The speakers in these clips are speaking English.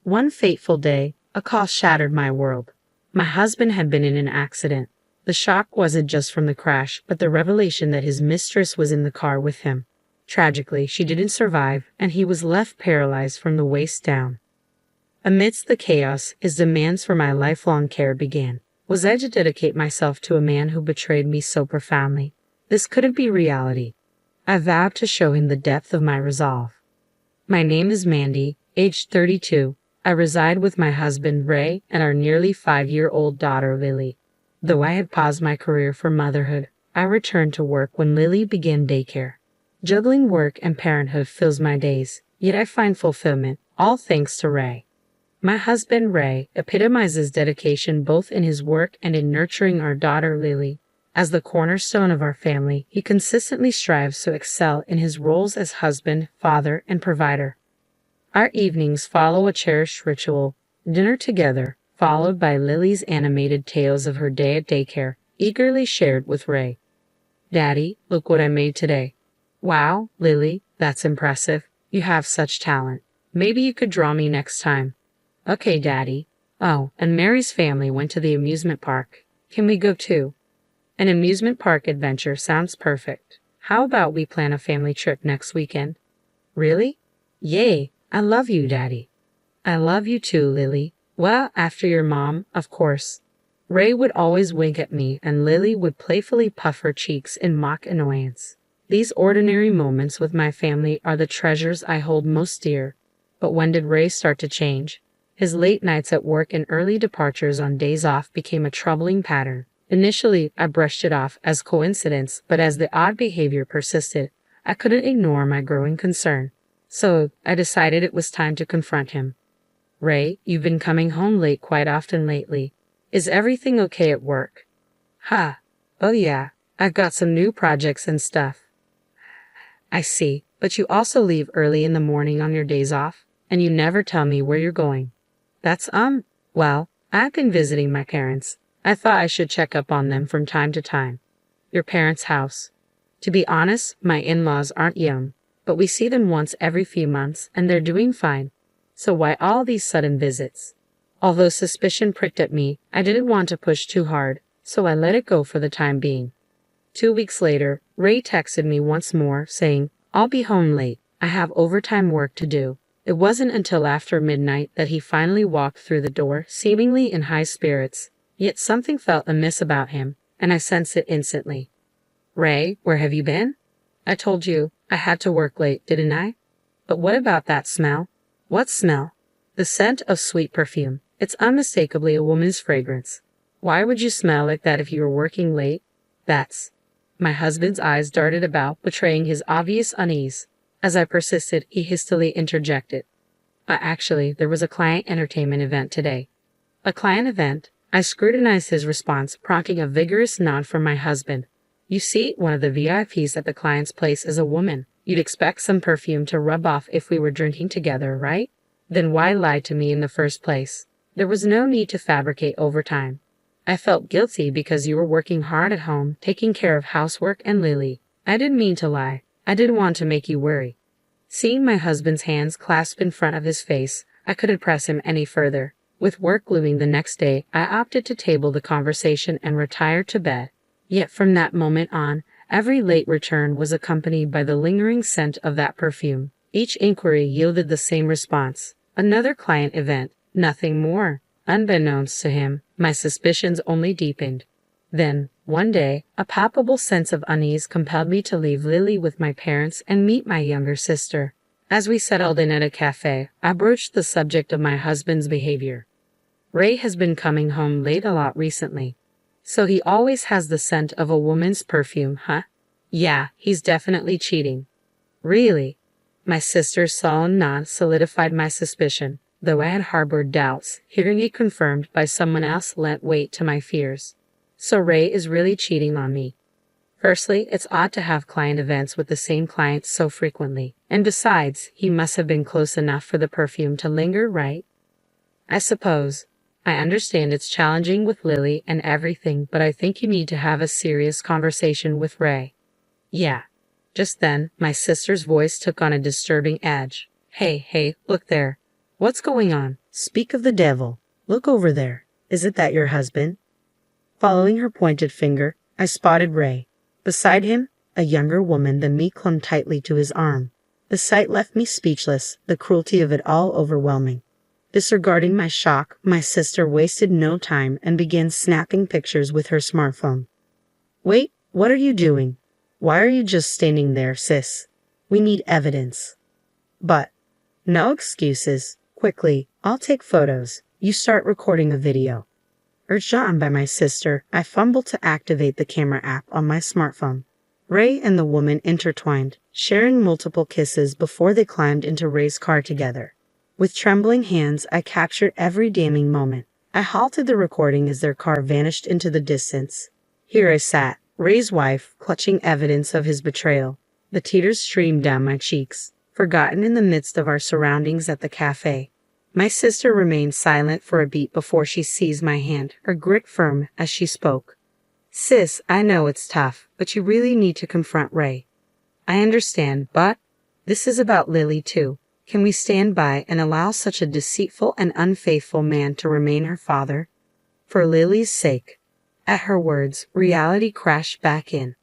One fateful day, a call shattered my world. My husband had been in an accident. The shock wasn't just from the crash, but the revelation that his mistress was in the car with him. Tragically, she didn't survive, and he was left paralyzed from the waist down. Amidst the chaos, his demands for my lifelong care began. Was I to dedicate myself to a man who betrayed me so profoundly? This couldn't be reality. I vowed to show him the depth of my resolve. My name is Mandy, aged 32. I reside with my husband, Ray, and our nearly 5-year-old daughter, Lily. Though I had paused my career for motherhood, I returned to work when Lily began daycare. Juggling work and parenthood fills my days, yet I find fulfillment, all thanks to Ray. My husband, Ray, epitomizes dedication both in his work and in nurturing our daughter, Lily. As the cornerstone of our family, he consistently strives to excel in his roles as husband, father, and provider. Our evenings follow a cherished ritual, dinner together, followed by Lily's animated tales of her day at daycare, eagerly shared with Ray. "Daddy, look what I made today." "Wow, Lily, that's impressive. You have such talent. Maybe you could draw me next time." "Okay, Daddy." "Oh, and Mary's family went to the amusement park. Can we go too?" "An amusement park adventure sounds perfect. How about we plan a family trip next weekend?" "Really? Yay! I love you, Daddy." "I love you too, Lily. Well, after your mom, of course." Ray would always wink at me, and Lily would playfully puff her cheeks in mock annoyance. These ordinary moments with my family are the treasures I hold most dear. But when did Ray start to change? His late nights at work and early departures on days off became a troubling pattern. Initially, I brushed it off as coincidence, but as the odd behavior persisted, I couldn't ignore my growing concern. So, I decided it was time to confront him. "Ray, you've been coming home late quite often lately. Is everything okay at work?" "Ha! Oh yeah, I've got some new projects and stuff." "I see, but you also leave early in the morning on your days off, and you never tell me where you're going." "That's, well, I've been visiting my parents. I thought I should check up on them from time to time." "Your parents' house?" "To be honest, my in-laws aren't young, but we see them once every few months, and they're doing fine. So why all these sudden visits?" Although suspicion pricked at me, I didn't want to push too hard, so I let it go for the time being. 2 weeks later, Ray texted me once more, saying, "I'll be home late. I have overtime work to do." It wasn't until after midnight that he finally walked through the door, seemingly in high spirits. Yet something felt amiss about him, and I sensed it instantly. "Ray, where have you been?" "I told you I had to work late, didn't I?" "But what about that smell?" "What smell?" "The scent of sweet perfume. It's unmistakably a woman's fragrance." "Why would you smell like that if you were working late?" "That's—" My husband's eyes darted about, betraying his obvious unease. As I persisted, he hastily interjected. Actually, there was a client entertainment event today." "A client event?" I scrutinized his response, prompting a vigorous nod from my husband. "You see, one of the VIPs at the client's place is a woman. You'd expect some perfume to rub off if we were drinking together, right? Then why lie to me in the first place? There was no need to fabricate overtime. I felt guilty because you were working hard at home, taking care of housework and Lily. I didn't mean to lie. I didn't want to make you worry." Seeing my husband's hands clasped in front of his face, I couldn't press him any further. With work looming the next day, I opted to table the conversation and retire to bed. Yet from that moment on, every late return was accompanied by the lingering scent of that perfume. Each inquiry yielded the same response. Another client event, nothing more. Unbeknownst to him, my suspicions only deepened. Then, one day, a palpable sense of unease compelled me to leave Lily with my parents and meet my younger sister. As we settled in at a cafe, I broached the subject of my husband's behavior. "Ray has been coming home late a lot recently." "So he always has the scent of a woman's perfume, huh?" "Yeah, he's definitely cheating." "Really?" My sister's sullen nod solidified my suspicion, though I had harbored doubts. Hearing it confirmed by someone else lent weight to my fears. "So Ray is really cheating on me." "Firstly, it's odd to have client events with the same clients so frequently. And besides, he must have been close enough for the perfume to linger, right?" "I suppose. I understand it's challenging with Lily and everything, but I think you need to have a serious conversation with Ray." "Yeah." Just then, my sister's voice took on a disturbing edge. Hey, look there." What's going on? Speak of the devil. Look over there. Isn't that your husband? Following her pointed finger, I spotted Ray. Beside him, a younger woman than me clung tightly to his arm. The sight left me speechless, the cruelty of it all overwhelming. Disregarding my shock, my sister wasted no time and began snapping pictures with her smartphone. Wait, what are you doing? Why are you just standing there, sis? We need evidence. But, no excuses. Quickly, I'll take photos. You start recording a video. Urged on by my sister, I fumbled to activate the camera app on my smartphone. Ray and the woman intertwined, sharing multiple kisses before they climbed into Ray's car together. With trembling hands, I captured every damning moment. I halted the recording as their car vanished into the distance. Here I sat, Ray's wife, clutching evidence of his betrayal. The tears streamed down my cheeks, forgotten in the midst of our surroundings at the cafe. My sister remained silent for a beat before she seized my hand, her grip firm as she spoke. Sis, I know it's tough, but you really need to confront Ray. I understand, but this is about Lily too. Can we stand by and allow such a deceitful and unfaithful man to remain her father? For Lily's sake. At her words, reality crashed back in.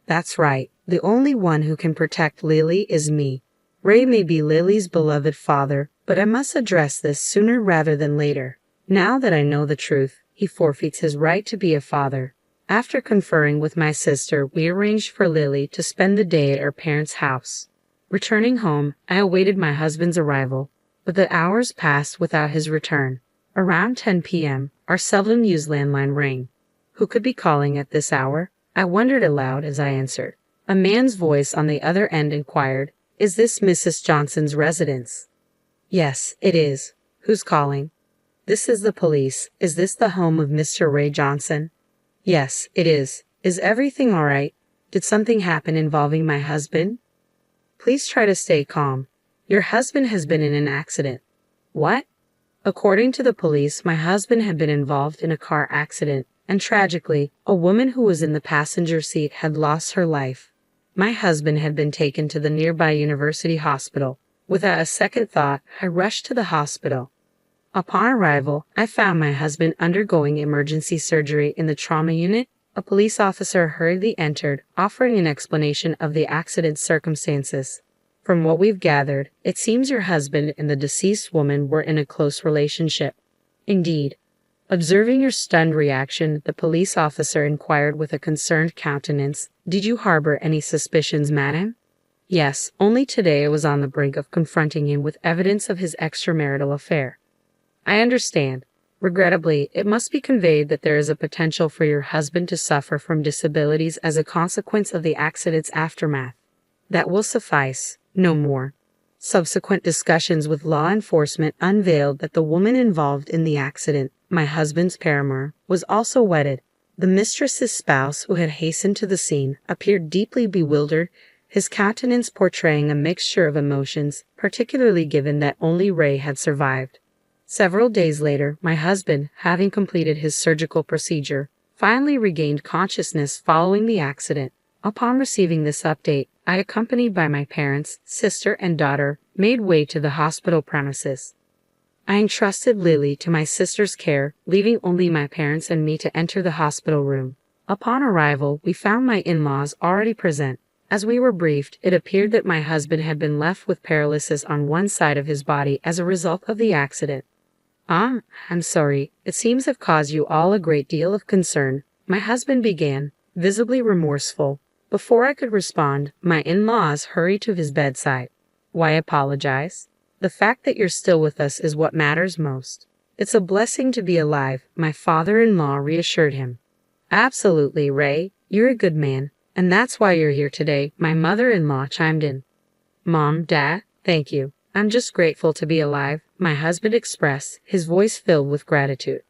That's right, the only one who can protect Lily is me. Ray may be Lily's beloved father, but I must address this sooner rather than later. Now that I know the truth, he forfeits his right to be a father. After conferring with my sister, we arranged for Lily to spend the day at her parents' house. Returning home, I awaited my husband's arrival, but the hours passed without his return. Around 10 p.m., our seldom-used landline rang. Who could be calling at this hour? I wondered aloud as I answered. A man's voice on the other end inquired, Is this Mrs. Johnson's residence? Yes, it is. Who's calling? This is the police. Is this the home of Mr. Ray Johnson? Yes, it is. Is everything all right? Did something happen involving my husband? Please try to stay calm. Your husband has been in an accident. What? According to the police, my husband had been involved in a car accident, and tragically, a woman who was in the passenger seat had lost her life. My husband had been taken to the nearby university hospital. Without a second thought, I rushed to the hospital. Upon arrival, I found my husband undergoing emergency surgery in the trauma unit. A police officer hurriedly entered, offering an explanation of the accident's circumstances. From what we've gathered, it seems your husband and the deceased woman were in a close relationship. Indeed. Observing your stunned reaction, the police officer inquired with a concerned countenance, Did you harbor any suspicions, madam? Yes, only today I was on the brink of confronting him with evidence of his extramarital affair. I understand. Regrettably, it must be conveyed that there is a potential for your husband to suffer from disabilities as a consequence of the accident's aftermath. That will suffice, no more. Subsequent discussions with law enforcement unveiled that the woman involved in the accident, my husband's paramour, was also wedded. The mistress's spouse, who had hastened to the scene, appeared deeply bewildered, his countenance portraying a mixture of emotions, particularly given that only Ray had survived. Several days later, my husband, having completed his surgical procedure, finally regained consciousness following the accident. Upon receiving this update, I, accompanied by my parents, sister, and daughter, made way to the hospital premises. I entrusted Lily to my sister's care, leaving only my parents and me to enter the hospital room. Upon arrival, we found my in-laws already present. As we were briefed, it appeared that my husband had been left with paralysis on one side of his body as a result of the accident. I'm sorry. It seems I've caused you all a great deal of concern, my husband began, visibly remorseful. Before I could respond, my in-laws hurried to his bedside. Why apologize? The fact that you're still with us is what matters most. It's a blessing to be alive, my father-in-law reassured him. Absolutely, Ray. You're a good man, and that's why you're here today, my mother-in-law chimed in. Mom, Dad, thank you. I'm just grateful to be alive, my husband expressed, his voice filled with gratitude.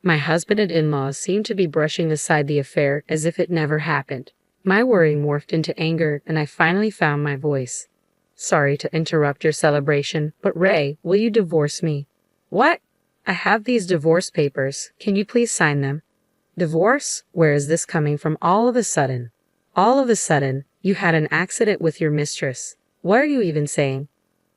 My husband and in-laws seemed to be brushing aside the affair as if it never happened. My worry morphed into anger, and I finally found my voice. Sorry to interrupt your celebration, but Ray, will you divorce me? What? I have these divorce papers. Can you please sign them? Divorce? Where is this coming from all of a sudden? All of a sudden, you had an accident with your mistress. What are you even saying?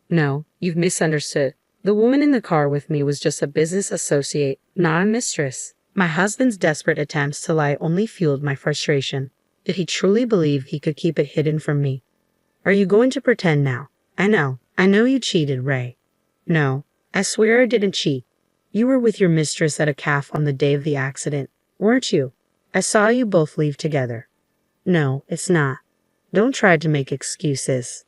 No, you've misunderstood. The woman in the car with me was just a business associate, not a mistress. My husband's desperate attempts to lie only fueled my frustration. Did he truly believe he could keep it hidden from me? Are you going to pretend now? I know you cheated, Ray. No, I swear I didn't cheat. You were with your mistress at a cafe on the day of the accident, weren't you? I saw you both leave together. No, it's not. Don't try to make excuses.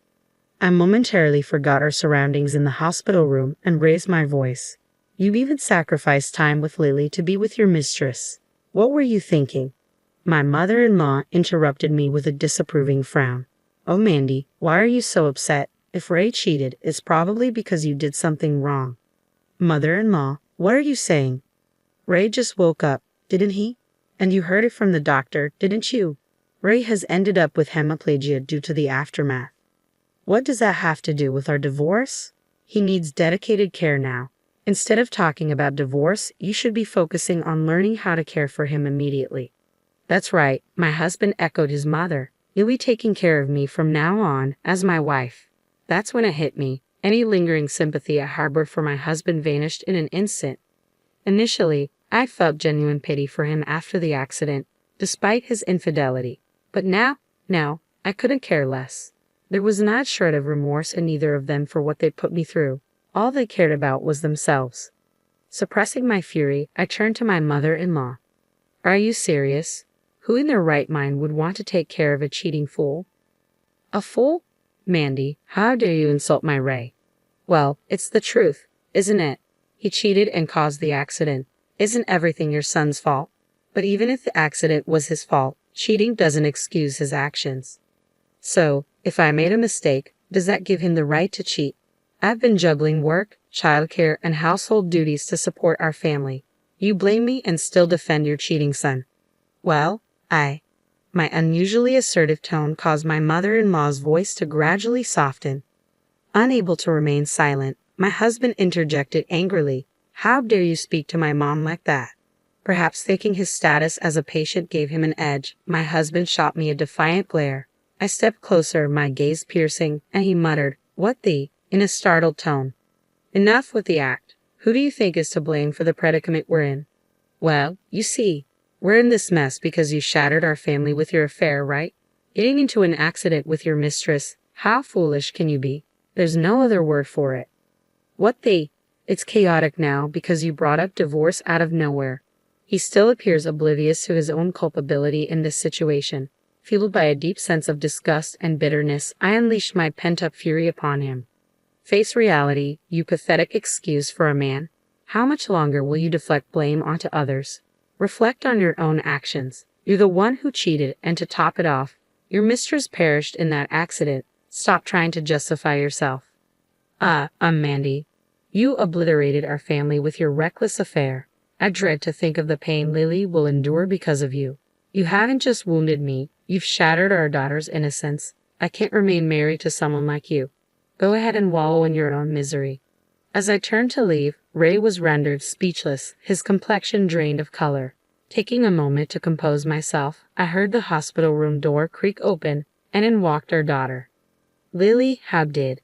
I momentarily forgot our surroundings in the hospital room and raised my voice. You even sacrificed time with Lily to be with your mistress. What were you thinking? My mother-in-law interrupted me with a disapproving frown. Oh, Mandy, why are you so upset? If Ray cheated, it's probably because you did something wrong. Mother-in-law, what are you saying? Ray just woke up, didn't he? And you heard it from the doctor, didn't you? Ray has ended up with hemiplegia due to the aftermath. What does that have to do with our divorce? He needs dedicated care now. Instead of talking about divorce, you should be focusing on learning how to care for him immediately. That's right, my husband echoed his mother. You'll be taking care of me from now on as my wife. That's when it hit me. Any lingering sympathy I harbored for my husband vanished in an instant. Initially, I felt genuine pity for him after the accident, despite his infidelity. But now, I couldn't care less. There was not a shred of remorse in either of them for what they put me through. All they cared about was themselves. Suppressing my fury, I turned to my mother-in-law. Are you serious? Who in their right mind would want to take care of a cheating fool? A fool? Mandy, how dare you insult my Ray? Well, it's the truth, isn't it? He cheated and caused the accident. Isn't everything your son's fault? But even if the accident was his fault, cheating doesn't excuse his actions. So, if I made a mistake, does that give him the right to cheat? I've been juggling work, childcare, and household duties to support our family. You blame me and still defend your cheating son. Well, My unusually assertive tone caused my mother-in-law's voice to gradually soften. Unable to remain silent, my husband interjected angrily. How dare you speak to my mom like that? Perhaps thinking his status as a patient gave him an edge, my husband shot me a defiant glare. I stepped closer, my gaze piercing, and he muttered, "What the?" in a startled tone. Enough with the act. Who do you think is to blame for the predicament we're in? Well, you see, we're in this mess because you shattered our family with your affair, right? Getting into an accident with your mistress. How foolish can you be? There's no other word for it. What the? It's chaotic now because you brought up divorce out of nowhere. He still appears oblivious to his own culpability in this situation. Fueled by a deep sense of disgust and bitterness, I unleashed my pent-up fury upon him. Face reality, you pathetic excuse for a man. How much longer will you deflect blame onto others? Reflect on your own actions. You're the one who cheated, and to top it off, your mistress perished in that accident. Stop trying to justify yourself. Mandy. You obliterated our family with your reckless affair. I dread to think of the pain Lily will endure because of you. You haven't just wounded me, you've shattered our daughter's innocence. I can't remain married to someone like you. Go ahead and wallow in your own misery. As I turned to leave, Ray was rendered speechless, his complexion drained of color. Taking a moment to compose myself, I heard the hospital room door creak open, and in walked our daughter. Lily, how did?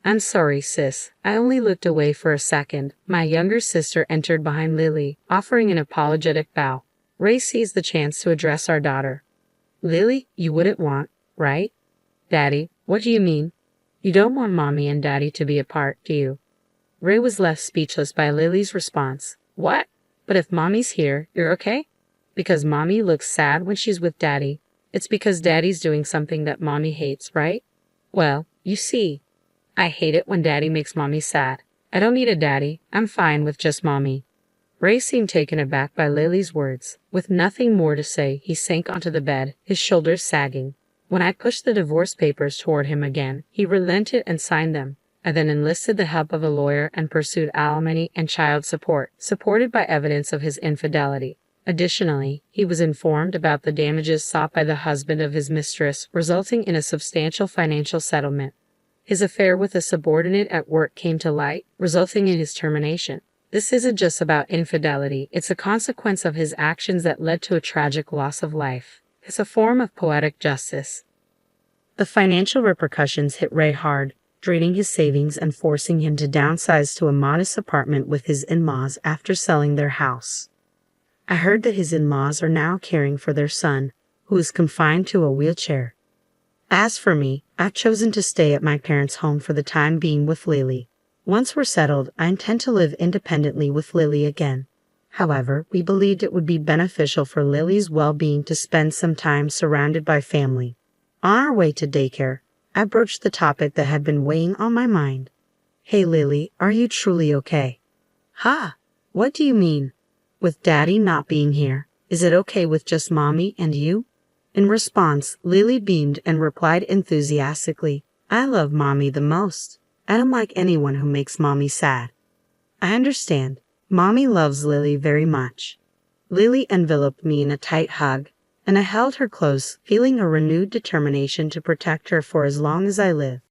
I'm sorry, sis. I only looked away for a second. My younger sister entered behind Lily, offering an apologetic bow. Ray seized the chance to address our daughter. Lily, you wouldn't want, right? Daddy, what do you mean? You don't want Mommy and Daddy to be apart, do you? Ray was left speechless by Lily's response. What? But if Mommy's here, you're okay? Because Mommy looks sad when she's with Daddy. It's because Daddy's doing something that Mommy hates, right? Well, you see, I hate it when Daddy makes Mommy sad. I don't need a daddy. I'm fine with just Mommy. Ray seemed taken aback by Lily's words. With nothing more to say, he sank onto the bed, his shoulders sagging. When I pushed the divorce papers toward him again, he relented and signed them. I then enlisted the help of a lawyer and pursued alimony and child support, supported by evidence of his infidelity. Additionally, he was informed about the damages sought by the husband of his mistress, resulting in a substantial financial settlement. His affair with a subordinate at work came to light, resulting in his termination. This isn't just about infidelity, it's a consequence of his actions that led to a tragic loss of life. It's a form of poetic justice. The financial repercussions hit Ray hard, draining his savings and forcing him to downsize to a modest apartment with his in-laws after selling their house. I heard that his in-laws are now caring for their son, who is confined to a wheelchair. As for me, I've chosen to stay at my parents' home for the time being with Lily. Once we're settled, I intend to live independently with Lily again. However, we believed it would be beneficial for Lily's well-being to spend some time surrounded by family. On our way to daycare, I broached the topic that had been weighing on my mind. "Hey Lily, are you truly okay?" "Ha! What do you mean? With Daddy not being here, is it okay with just Mommy and you?" In response, Lily beamed and replied enthusiastically, "I love Mommy the most. I don't like anyone who makes Mommy sad." "I understand. Mommy loves Lily very much." Lily enveloped me in a tight hug, and I held her close, feeling a renewed determination to protect her for as long as I live.